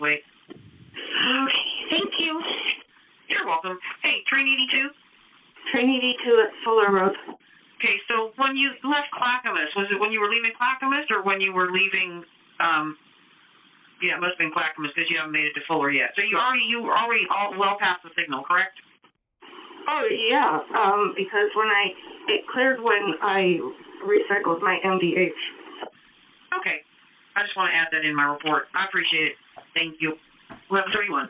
Wait. Okay, thank you. You're welcome. Hey, train 82? Train 82 at Fuller Road. Okay, so when you left Clackamas, was it when you were leaving Clackamas or when you were leaving, yeah, it must have been Clackamas because you haven't made it to Fuller yet. So you were already well past the signal, correct? Oh, yeah, because it cleared when I recycled my MDH. Okay. I just want to add that in my report. I appreciate it. Thank you. 1131.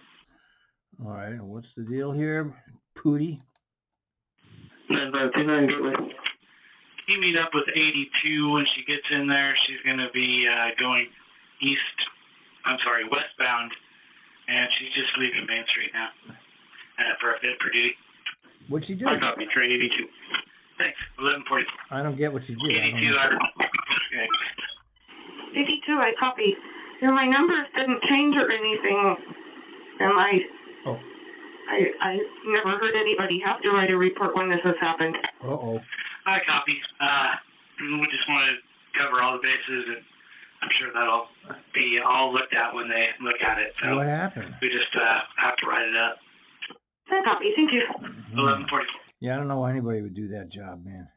All right, what's the deal here, Pooty? 959, good. You meet up with 82 when she gets in there. She's going to be going westbound, and she's just leaving Main Street now for a fit for duty. What'd she do? I copy, train 82. Thanks. 1140. I don't get what she did. 82, okay. 82, I copy. Yeah, my numbers didn't change or anything, and I never heard anybody have to write a report when this has happened. Uh-oh. I copy. We just want to cover all the bases, and I'm sure that'll be all looked at when they look at it. So What happened? we just have to write it up. I copy, thank you. 1144. Yeah, I don't know why anybody would do that job, man.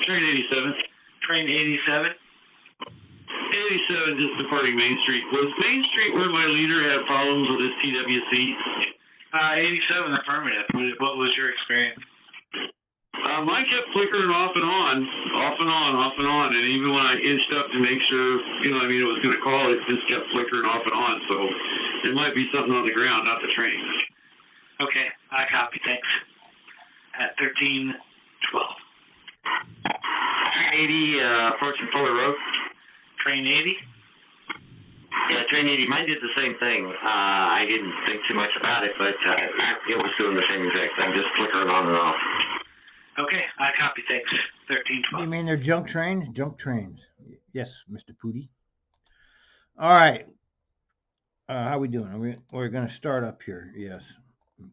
Train 87. Train 87. 87 just departing Main Street. Was Main Street where my leader had problems with his TWC? 87 affirmative. What was your experience? Mine kept flickering off and on, and even when I inched up to make sure, it was going to call, it just kept flickering off and on, so it might be something on the ground, not the train. Okay, I copy, thanks. At 1312. 80, approaching Fuller Road. Train 80? Yeah, train 80. Mine did the same thing. I didn't think too much about it, but it was doing the same exact thing, just flickering on and off. Okay, I copy, thanks. 1312. You mean they're junk trains? Junk trains. Yes, Mr. Pooty. All right. How we doing? We're going to start up here. Yes.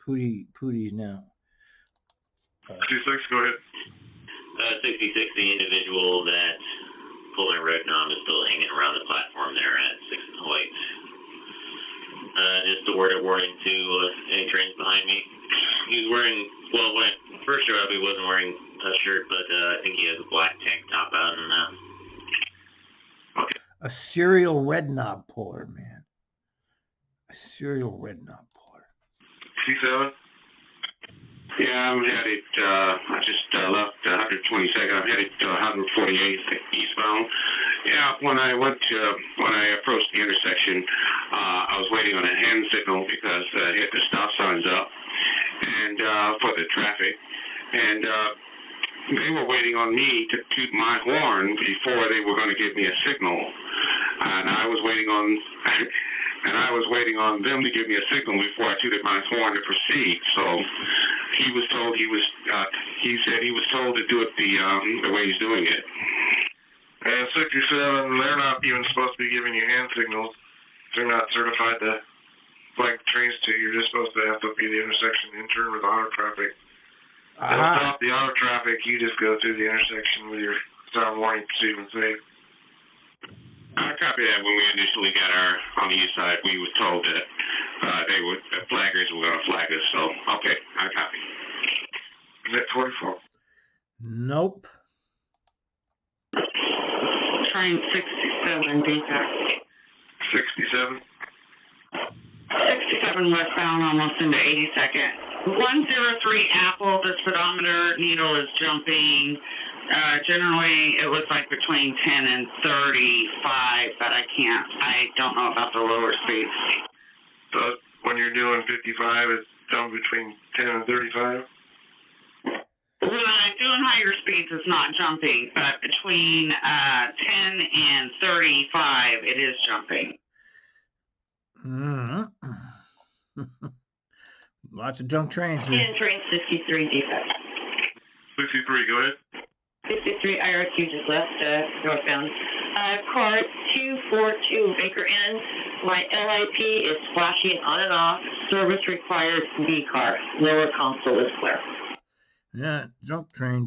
Pooty's now. 26, go ahead. 66, the individual that pulled in red nom is still hanging around the platform there at 6 and White. Just a word of warning to any trains behind me. He was wearing, well, when I first showed up, he wasn't wearing a shirt, but I think he has a black tank top out and okay. A serial red knob puller, man. A serial red knob puller. C7? Yeah, I'm headed, I just left 122nd. I'm headed to 148th eastbound. Yeah, when I approached the intersection, I was waiting on a hand signal because I had the stop signs up and for the traffic. And they were waiting on me to toot my horn before they were going to give me a signal. And I was waiting on them to give me a signal before I tooted my horn to proceed. So he said he was told to do it the way he's doing it. And 67, they're not even supposed to be giving you hand signals. They're not certified to flag trains to. You're just supposed to have to be the intersection in turn with auto traffic. They'll stop the auto traffic. You just go through the intersection with your sound warning, proceed and safe. I copy that. When we initially got on the east side, we were told that flaggers were going to flag us. So, okay, I copy. Is that 44? Nope. Train 67, defect. 67? 67 westbound, almost into 82nd. 103 Apple, the speedometer needle is jumping. Generally, it was like between 10 and 35, but I don't know about the lower speeds. So when you're doing 55, it's down between 10 and 35? When I'm doing higher speeds, it's not jumping, but between 10 and 35, it is jumping. Mm-hmm. Lots of junk trains here. In train 63 defect. 63, go ahead. 63 IRQ just left northbound. Car 242 Baker Inn. My LIP is flashing on and off. Service required B car. Lower console is clear. Yeah, junk train.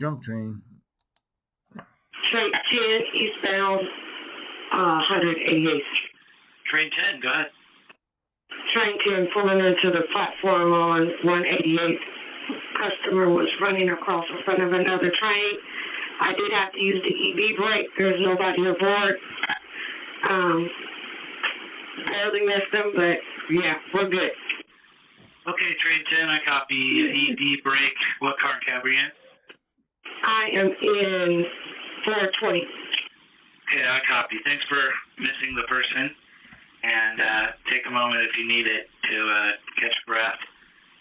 Straight 10 eastbound 188th. Train 10, go ahead. Train 10 pulling into the platform on 188th. Customer was running across in front of another train. I did have to use the EV brake. There's nobody aboard. Barely missed them, but yeah, we're good. Okay, Train 10, I copy. ED break. What car and cab are you in? I am in 420. Okay, I copy. Thanks for missing the person. And take a moment if you need it to catch a breath.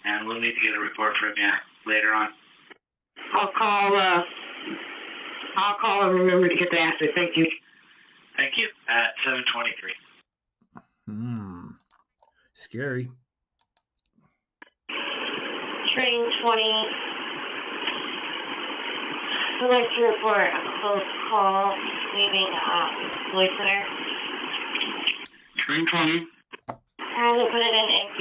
And we'll need to get a report from you later on. I'll call and remember to get the asset. Thank you. Thank you. At 7:23. Scary. Train 20. I'd like to report a close call leaving Lloyd Center. Train 20. I haven't put it in NB.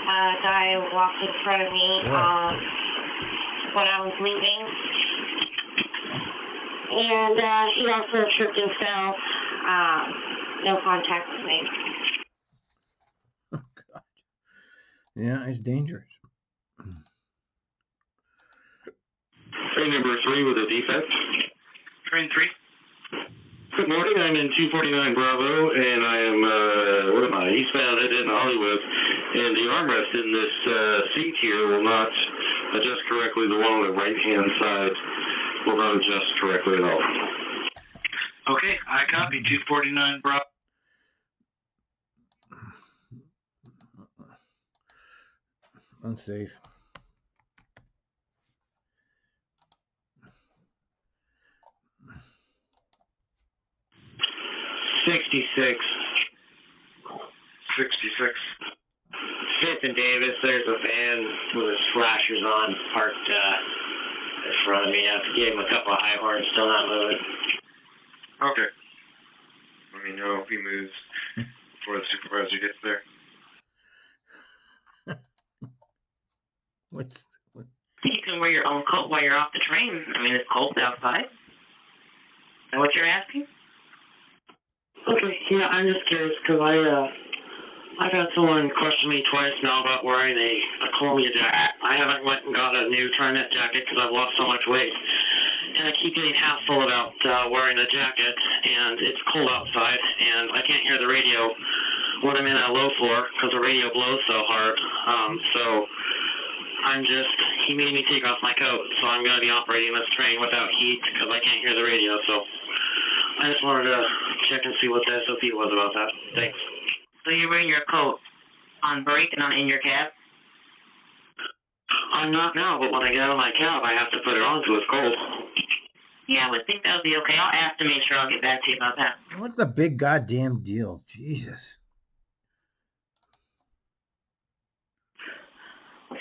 A guy walked in front of me when I was leaving. And he also tripped and fell. No contact was made. Oh, God. Yeah, it's dangerous. Train number 3 with a defect. Train 3. Good morning, I'm in 249 Bravo, and I am, eastbound headed into Hollywood, and the armrest in this seat here will not adjust correctly. The one on the right-hand side will not adjust correctly at all. Okay, I copy. 249 Bravo. Unsafe. '66. 66. Fifth and Davis, there's a van with his flashers on, parked in front of me. I gave him a couple of high horns, still not moving. Okay. Let me know if he moves before the supervisor gets there. What? You can wear your own coat while you're off the train. I mean, it's cold outside. Is that what you're asking? Okay, yeah, I'm just curious because I've had someone question me twice now about wearing a Columbia jacket. I haven't went and got a new TriMet jacket because I've lost so much weight. And I keep getting hassled about wearing a jacket, and it's cold outside, and I can't hear the radio when I'm in a low floor because the radio blows so hard. So he made me take off my coat, so I'm going to be operating this train without heat because I can't hear the radio, so I just wanted to check and see what the SOP was about that. Thanks. So you're wearing your coat on break and in your cab? I'm not now, but when I get out of my cab, I have to put it on because it's cold. Yeah, I would think that would be okay. I'll ask to make sure. I'll get back to you about that. What's the big goddamn deal? Jesus.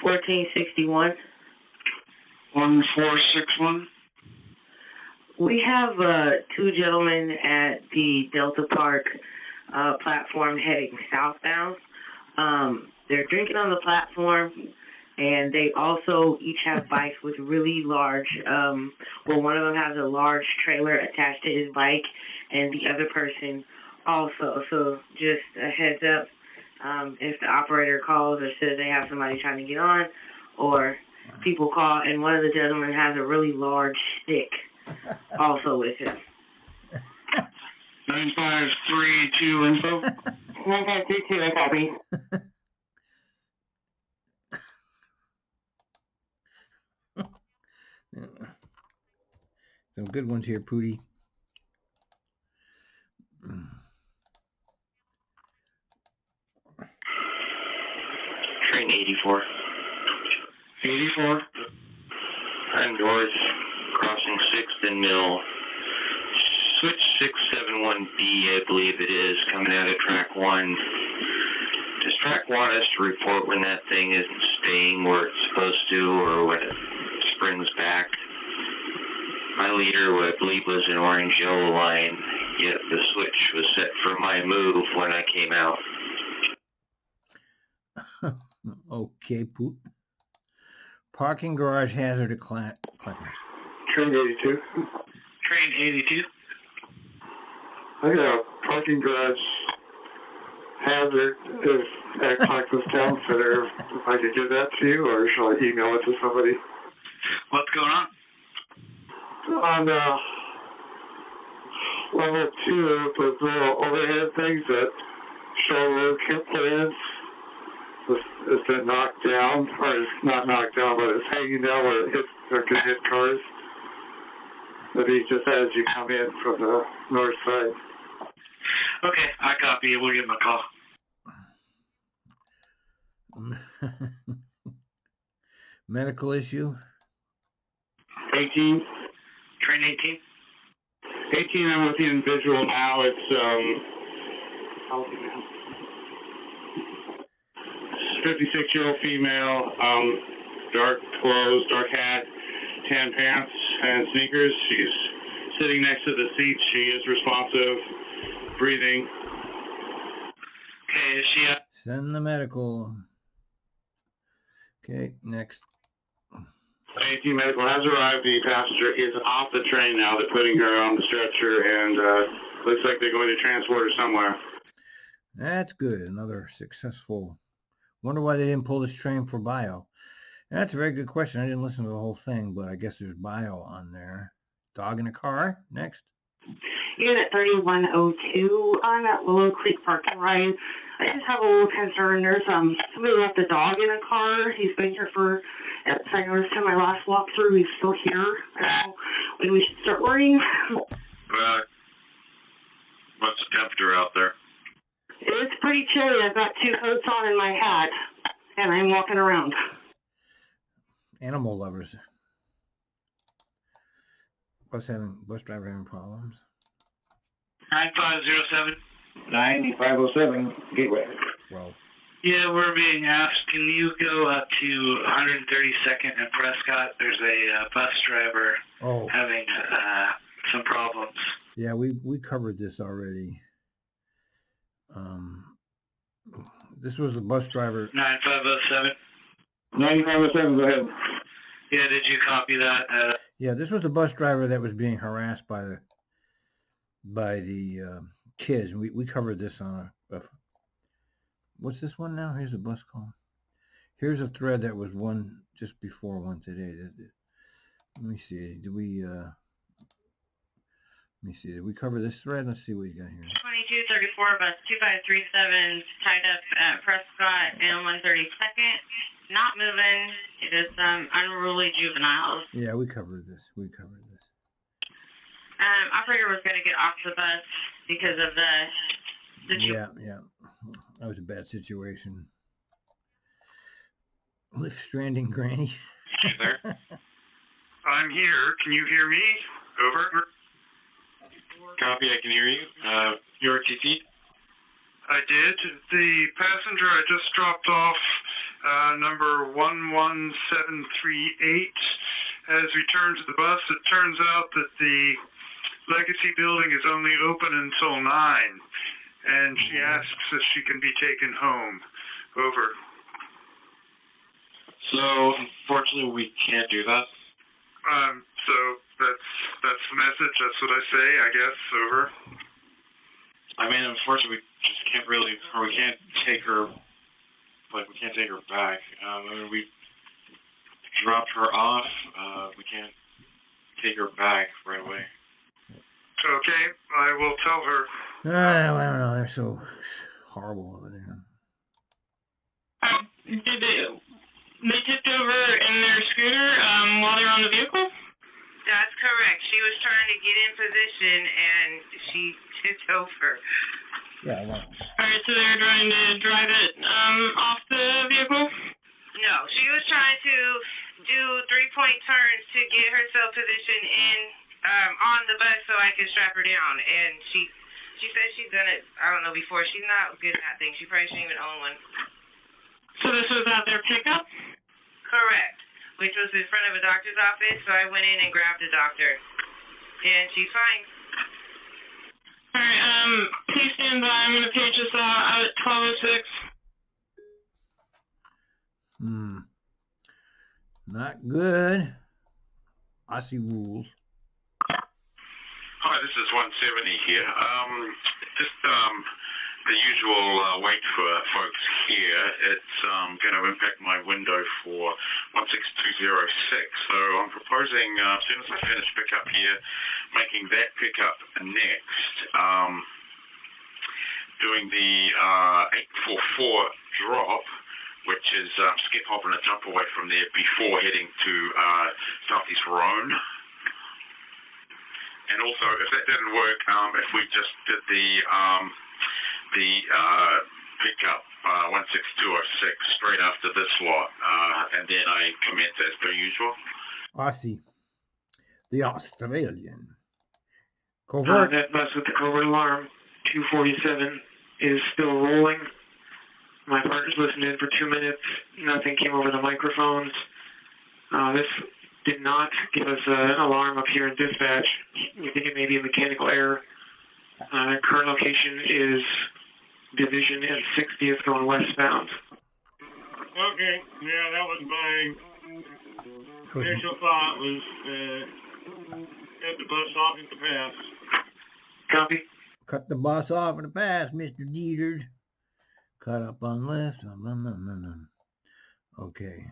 1461. 1461. We have two gentlemen at the Delta Park platform heading southbound. They're drinking on the platform, and they also each have bikes with really large, one of them has a large trailer attached to his bike, and the other person also. So just a heads up, if the operator calls or says they have somebody trying to get on, or people call, and one of the gentlemen has a really large stick also with him. 9532 info. 9532, I copy. Some good ones here, Pooty. Train 84. 84. I'm north, crossing 6th and Mill. Switch 671B, I believe it is, coming out of track 1. Does track want us to report when that thing isn't staying where it's supposed to, or when it springs back? My leader, what I believe was an orange-yellow line, yet the switch was set for my move when I came out. Okay, Poot. Parking garage hazard at Train 82. Train 82. I got a parking garage hazard at Clackamas Town Center. If I could give that to you, or shall I email it to somebody? What's going on? On level 2, those little overhead things that show road kit plans, it's been knocked down, or it's not knocked down, but it's hanging down where it hits, or can hit cars. Maybe just as you come in from the north side. Okay, I copy it. We'll give him a call. Medical issue? 18. Train 18. 18, I'm with the individual now. It's 56-year-old female, dark clothes, dark hat, tan pants, and sneakers. She's sitting next to the seat. She is responsive, breathing. Okay, is she Send the medical. Okay, next. 18 medical has arrived. The passenger is off the train now. They're putting her on the stretcher, and looks like they're going to transport her somewhere. That's good. Another successful. Wonder why they didn't pull this train for bio. That's a very good question. I didn't listen to the whole thing, but I guess there's bio on there. Dog in a car. Next. Unit 3102 on that Willow Creek parking ride. I just have a little concern. There's somebody left a dog in a car. He's been here for, I noticed in my last walkthrough, he's still here. I don't know when we should start worrying. What's the temperature out there? It's pretty chilly. I've got 2 coats on in my hat, and I'm walking around. Animal lovers. Bus driver having problems. 9507? 9507 Gateway. Well, Yeah, we're being asked, can you go up to 132nd and Prescott? There's a bus driver having some problems. Yeah, we covered this already. This was the bus driver. 9507? 9507, go ahead. Yeah, did you copy that? Yeah, this was the bus driver that was being harassed by the kids. We covered this on a what's this one now? Here's a bus call. Here's a thread that was one just before one today. Let me see. Did we cover this thread? Let's see what you got here. 2234 bus 2537 tied up at Prescott and 132nd. Not moving. It is unruly juveniles. Yeah, we covered this. Operator was going to get off the bus because of the Yeah. That was a bad situation. Lift stranding granny. You there? I'm here. Can you hear me? Over. Copy, I can hear you. Your TT? I did. The passenger I just dropped off, number 11738, has returned to the bus. It turns out that the Legacy building is only open until 9, and she asks if she can be taken home. Over. So, unfortunately, we can't do that. So that's the message. That's what I say, I guess. Over. I mean, unfortunately, we just can't really, or we can't take her, we can't take her back. I mean, we dropped her off. We can't take her back right away. Okay, I will tell her. I don't know. They're so horrible over there. Did they tipped over in their scooter while they're on the vehicle? That's correct. She was trying to get in position and she tipped over. Yeah, well. Alright, so they're trying to drive it off the vehicle? No, she was trying to do 3-point turns to get herself positioned in on the bus so I can strap her down. And she said she's done it, I don't know, before. She's not good at that thing. She probably shouldn't even own one. So this was at their pickup? Correct. Which was in front of a doctor's office, so I went in and grabbed a doctor. And she's fine. Alright, please stand by. I'm going to page this out at 12:06. Not good. I see rules. Hi, this is 170 here. Just the usual wait for folks here. It's going to impact my window for 16206. So I'm proposing, as soon as I finish pickup here, making that pickup next. Doing the 844 drop, which is skip, hop, and a jump away from there before heading to Southeast Rhone. And also, if that didn't work, if we just did the pickup 16206 straight after this lot, and then I commence as per usual. Aussie, the Australian. Covert. That bus with the covert alarm, 247, is still rolling. My partner's listened in for 2 minutes. Nothing came over the microphones. This did not give us an alarm up here in dispatch. We think it may be a mechanical error. Current location is Division and 60th going westbound. Okay, yeah, that was my initial thought was cut the bus off at the pass. Copy. Cut the bus off in the pass, Mr. Dieter. Cut up on left. Okay.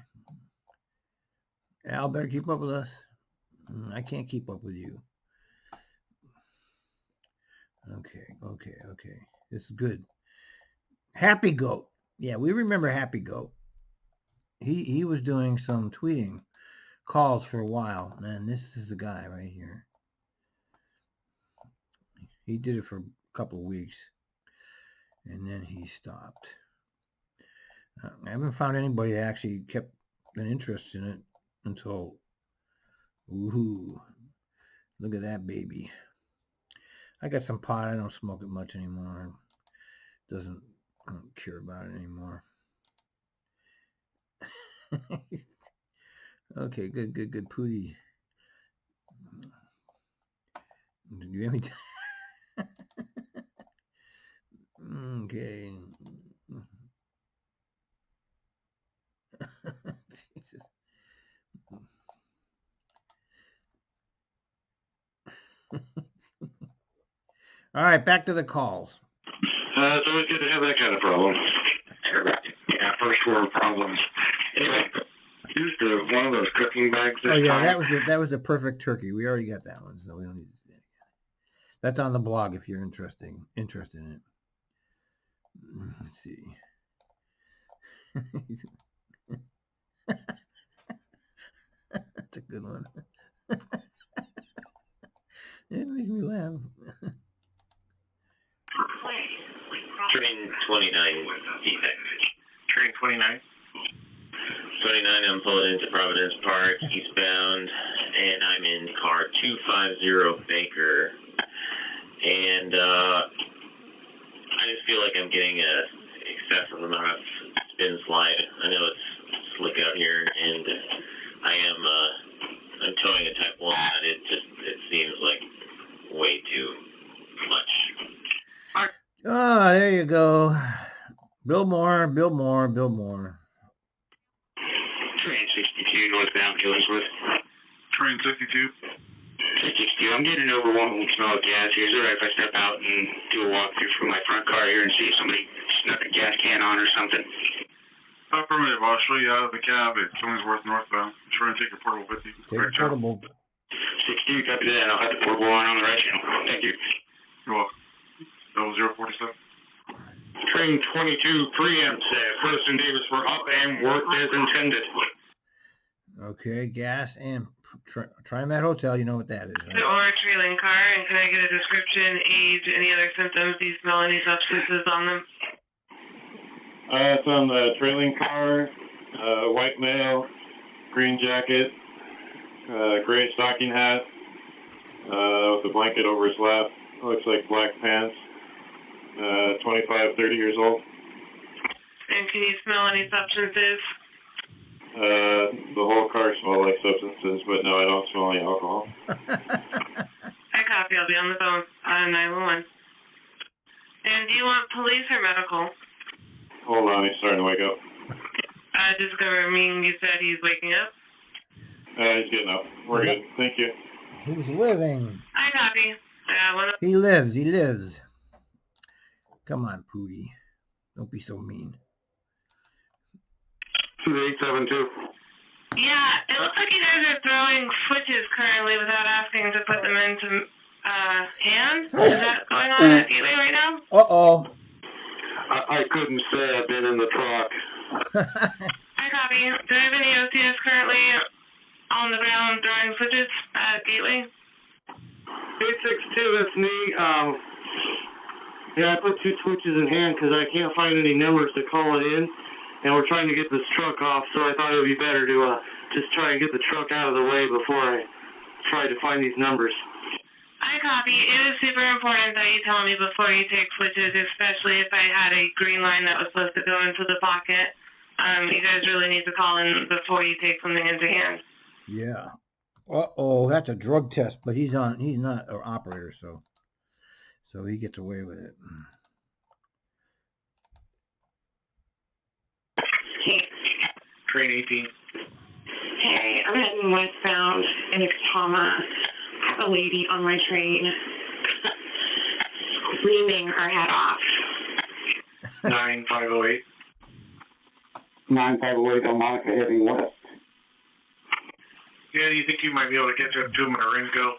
Al, better keep up with us. I can't keep up with you. Okay. This is good. Happy Goat. Yeah, we remember Happy Goat. He was doing some tweeting calls for a while. Man, this is the guy right here. He did it for a couple of weeks. And then he stopped. I haven't found anybody that actually kept an interest in it until, ooh, look at that baby. I got some pot. I don't smoke it much anymore. I don't care about it anymore. Okay, good. Pootie. Do you have any okay. Jesus. All right, back to the calls. It's always good to have that kind of problem. Yeah, first world problems. Anyway, used one of those cooking bags this time. that was the perfect turkey. We already got that one, so we don't need to do that again. That's on the blog if you're interested in it. Let's see. That's a good one. It makes me laugh. Train 29 defect. Train 29. 29, I'm pulling into Providence Park, eastbound, and I'm in car 250 Baker. And I just feel like I'm getting a excessive amount of spin slide. I know it's slick out here, and I'm towing a Type 1, and it seems like way too much. Oh, there you go. Bill Moore. Train 62 northbound Killingsworth. Train 62. 62. I'm getting overwhelmed with smell of gas here. Is it right if I step out and do a walkthrough from my front car here and see if somebody snuck a gas can on or something? Affirmative. I'll show you out of the cab at Killingsworth northbound. I'm trying to take your portable with you. Take a portable. 62, copy that. I'll have the portable on the right channel. Thank you. You're welcome. 0047. Train 22 preempts First and Davis were up and worked as intended. Okay, gas and TriMet Hotel. You know what that is, The right? orange trailing car, and can I get a description, age, any other symptoms? Do you smell any substances on them? It's on the trailing car, white male, green jacket, gray stocking hat, with a blanket over his lap. Looks like black pants. 25, 30 years old. And can you smell any substances? The whole car smells like substances, but no, I don't smell any alcohol. I copy. I'll be on the phone on 911. And do you want police or medical? Hold on, he's starting to wake up. Just confirming you said he's waking up? He's getting up. We're good. Thank you. He's living. I copy. Yeah, He lives. Come on, Pooty. Don't be so mean. 2872. yeah, it looks like you guys are throwing switches currently without asking to put them into hand. Is that going on at Gateway right now? Uh-oh. I couldn't say. I've been in the truck. I copy. Do I have any OCS currently on the ground throwing switches at Gateway? 862, that's me. Yeah, I put 2 switches in hand because I can't find any numbers to call it in. And we're trying to get this truck off, so I thought it would be better to just try and get the truck out of the way before I try to find these numbers. I copy. It is super important that you tell me before you take switches, especially if I had a green line that was supposed to go into the pocket. You guys really need to call in before you take something into hand. Yeah. Uh-oh, that's a drug test, but he's not an operator, so he gets away with it. Hey, Train 18. hey, I'm heading westbound in Tacoma. I have a lady on my train screaming her head off. 9508. 9508 Monica heading west. Yeah, do you think you might be able to catch up to him in a Ringo?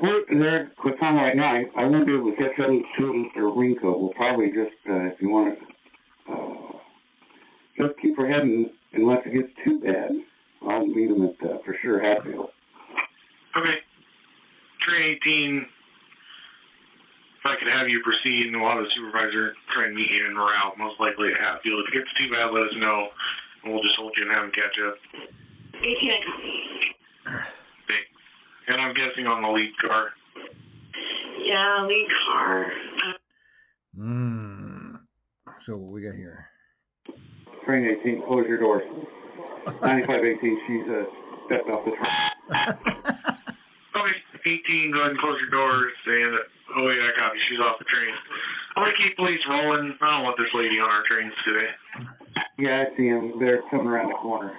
We're there at Quintana right now. I won't be able to catch up to him or Rinko. We'll probably just, if you want to, just keep her heading unless it gets too bad. I'll meet him at, for sure, Hatfield. Okay. Train 18, if I could have you proceed and we'll have the supervisor try and meet you in route, most likely at Hatfield. If it gets too bad, let us know, and we'll just hold you and have him catch up. 18, I copy. Thanks. And I'm guessing on the lead car. Yeah, lead car. So what we got here? Train 18, close your doors. 9518, she's stepped off the train. Okay, 18, go ahead and close your doors, and, oh yeah, I copy, she's off the train. I'm gonna keep police rolling. I don't want this lady on our trains today. Yeah, I see him. They're coming around the corner.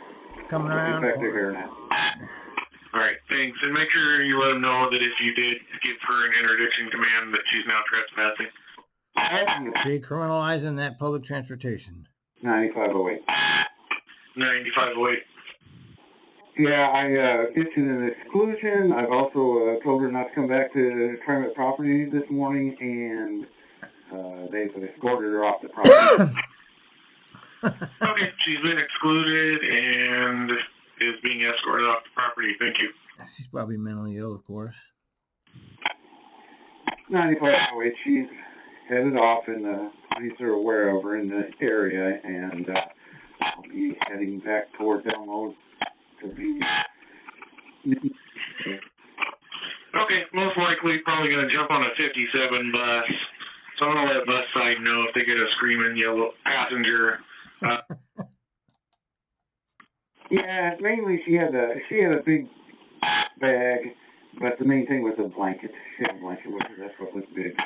Coming around. In fact, they're here now. Alright, thanks, and make sure you let them know that if you did give her an interdiction command that she's now trespassing. Decriminalizing that public transportation. 9508. 9508. Yeah, I issued an exclusion. I've also told her not to come back to TriMet property this morning, and they've escorted her off the property. Okay, she's been excluded and is being escorted off the property. Thank you. She's probably mentally ill, of course. 9508, she's headed off, and the police are aware of her in the area, and I'll be heading back towards Elmo to be... Okay, most likely probably going to jump on a 57 bus. So I'm going to let bus side know if they get a screaming yellow passenger. Yeah, mainly she had a big bag, but the main thing was a blanket. She had a blanket with her. That's what was big.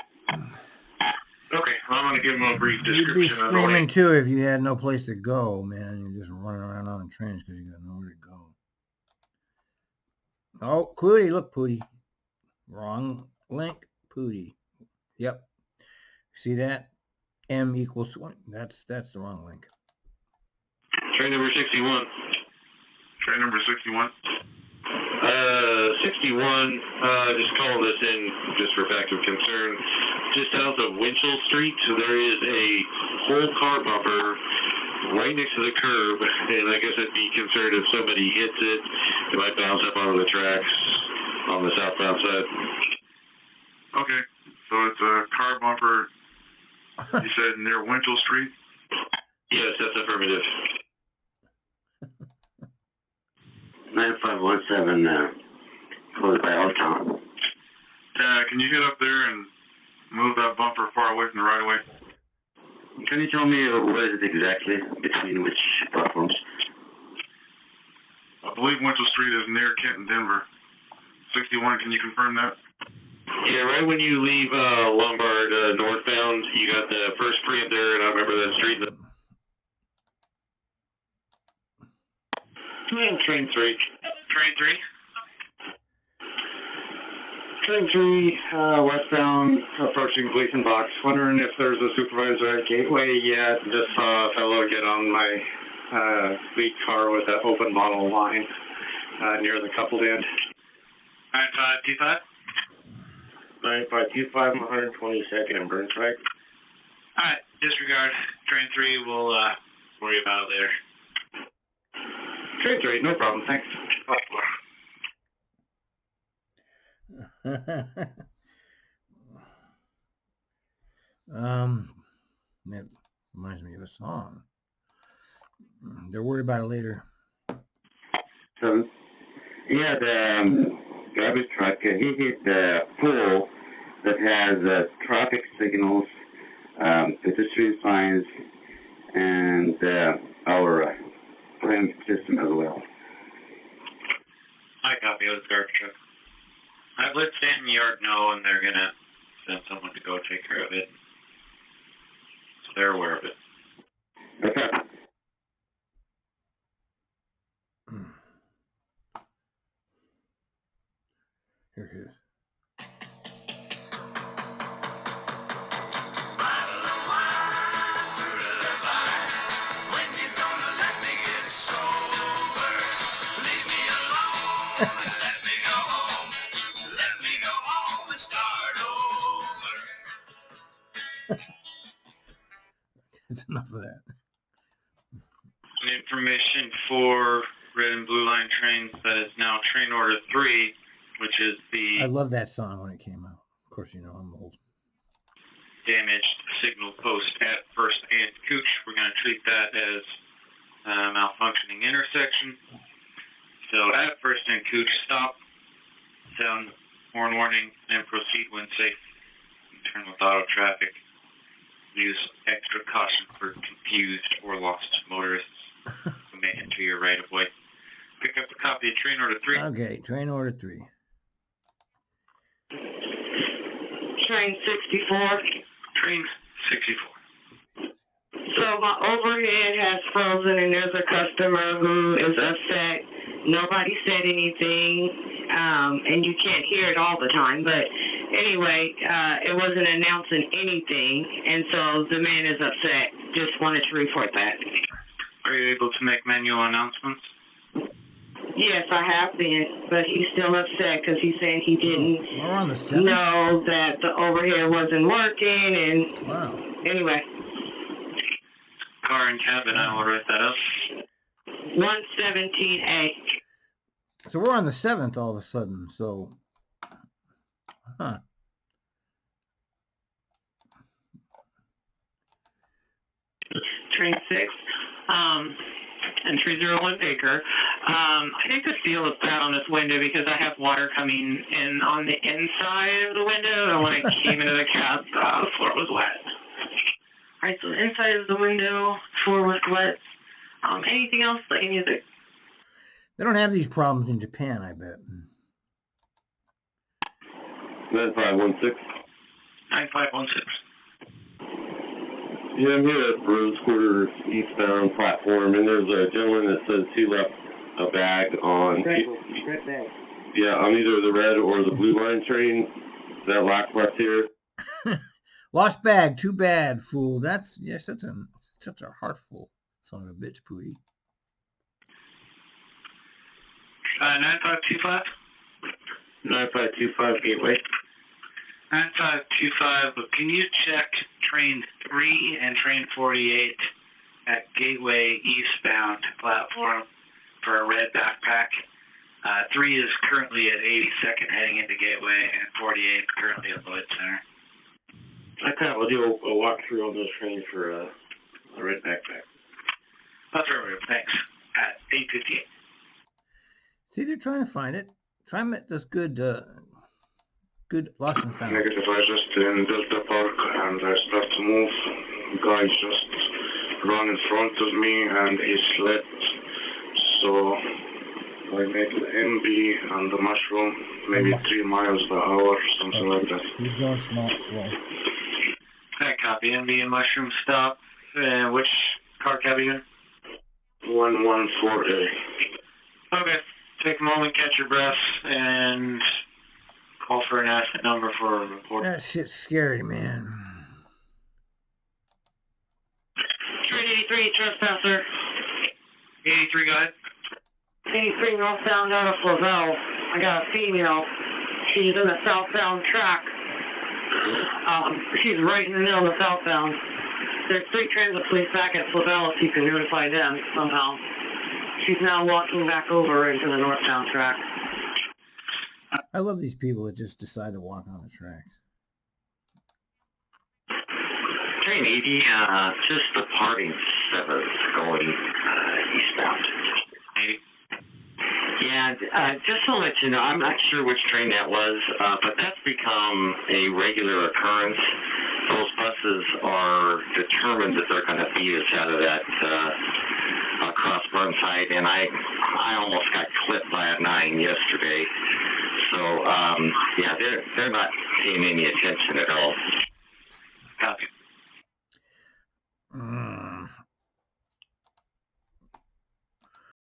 Okay, I'm going to give them a brief description. You'd be screaming too if you had no place to go, man. You're just running around on the trains because you got nowhere to go. Oh, Pooty, look, Pooty. Wrong link, Pooty. Yep. See that? M equals 1. That's the wrong link. Train number 61. Train number 61. 61, just call this in just for fact of concern. Just south of Winchell Street, there is a whole car bumper right next to the curb, and I guess I'd be concerned if somebody hits it, it might bounce up onto the tracks on the southbound side. Okay, so it's a car bumper, you said near Winchell Street? Yes, that's affirmative. 9517, closed by all time. Can you get up there and move that bumper far away from the right of way? Can you tell me what is it exactly, between which platforms? I believe Winchell Street is near Kent and Denver. 61, can you confirm that? Yeah, right when you leave Lombard northbound, you got the first preamp there, and I remember that street. Train 3. Train 3? Train 3, westbound, approaching Gleason Box. Wondering if there's a supervisor at Gateway yet. Just saw a fellow get on my lead car with an open bottle of wine near the coupled end. 9525? 9525, 122nd and Burnside. Alright, disregard. Train 3, we'll worry about it later. Train 3, no problem, thanks. That reminds me of a song. They're worried about it later. So, yeah, the garbage truck, he hit the pole that has traffic signals, pedestrian signs, and our frame system as well. I copy of the garbage truck. I've let Stanton Yard know, and they're gonna send someone to go take care of it. So they're aware of it. Okay. Here it is. It's enough of that. Information for red and blue line trains, that is now train order 3, which is I the love that song when it came out. Of course, you know I'm old. damaged signal post at First and Cooch. We're going to treat that as a malfunctioning intersection. So at First and Cooch, stop, sound horn warning, and proceed when safe. Turn with auto traffic. Use extra caution for confused or lost motorists who may enter your right of way. Pick up a copy of train order 3. Okay, train order 3. Train 64. Train 64. So my overhead has frozen and there's a customer who is upset. Nobody said anything, and you can't hear it all the time, but anyway, it wasn't announcing anything, and so the man is upset. Just wanted to report that. Are you able to make manual announcements? Yes, I have been, but he's still upset because he's saying he didn't We're on the 7th? know that the overhead wasn't working, and Wow. anyway. Car and cabin, I will write that up. 117A. So we're on the 7th all of a sudden, so... Huh. Train 6, entry 01 Baker. I think the seal is bad on this window because I have water coming in on the inside of the window, and when I came into the cab, the floor was wet. Alright, so the inside of the window, floor was wet. Anything else that you need to... They don't have these problems in Japan, I bet. 9516. 9516. Yeah, I'm here at Rose Quarter eastbound platform, and there's a gentleman that says he left a bag on... Red bag. Yeah, on either the red or the blue line train. Is that left here? Lost bag, too bad, fool. That's, yes, that's such a heartful son of a bitch, Pooey. 9525. 9525 Gateway. 9525, but can you check train 3 and train 48 at Gateway eastbound platform for a red backpack? 3 is currently at 82nd heading into Gateway, and 48 currently at Lloyd Center. Okay, we'll do a walkthrough on those trains for a red backpack. That's right, thanks. At 8:58. See, they're trying to find it. TriMet does good, good lost and found. Negative, I just in Delta Park and I start to move. Guy just ran in front of me and he slipped. So I made the MB and the mushroom, maybe 3 miles per hour, something like that. He's going slow. That copy, MB and Mushroom stop. Which car cab are you in? 114A. Okay, take a moment, catch your breath, and call for an asset number for a report. That shit's scary, man. Train 83, trespasser. 83 guy. 83 northbound out of Flavel. I got a female. She's in the southbound track. She's right in the middle of the southbound. There's 3 transit police back at Flavel if you can notify them somehow. She's now walking back over into the northbound track. I love these people that just decide to walk on the tracks. Train 80, just departing 7th going eastbound. Yeah, just to let you know, I'm not sure which train that was, but that's become a regular occurrence. Those buses are determined that they're going to beat us out of that across Burnside, and I almost got clipped by a 9 yesterday. So, yeah, they're not paying any attention at all. Copy.